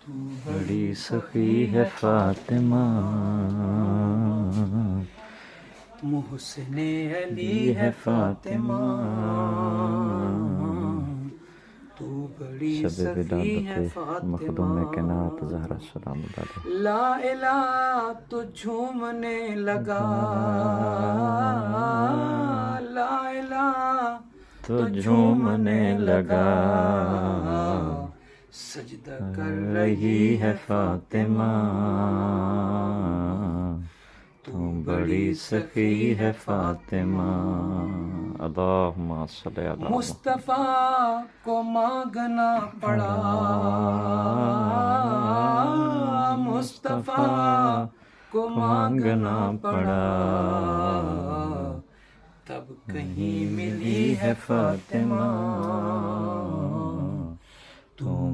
بڑی سخی ہے فاطمہ، محسن علی ہے فاطمہ، تو بڑی شب سخی ہے ولادت فاطمہ، مخدوم کائنات زہرا سلام اللہ علیہ۔ لا الہ تو جھومنے لگا، لا الہ تو جھومنے لگا، سجدہ کر رہی ہے فاطمہ، تو بڑی سخی ہے فاطمہ۔ اللہم صلی علی محمد۔ مصطفیٰ کو مانگنا پڑا، مصطفیٰ کو مانگنا پڑا، تب کہیں ملی ہے فاطمہ،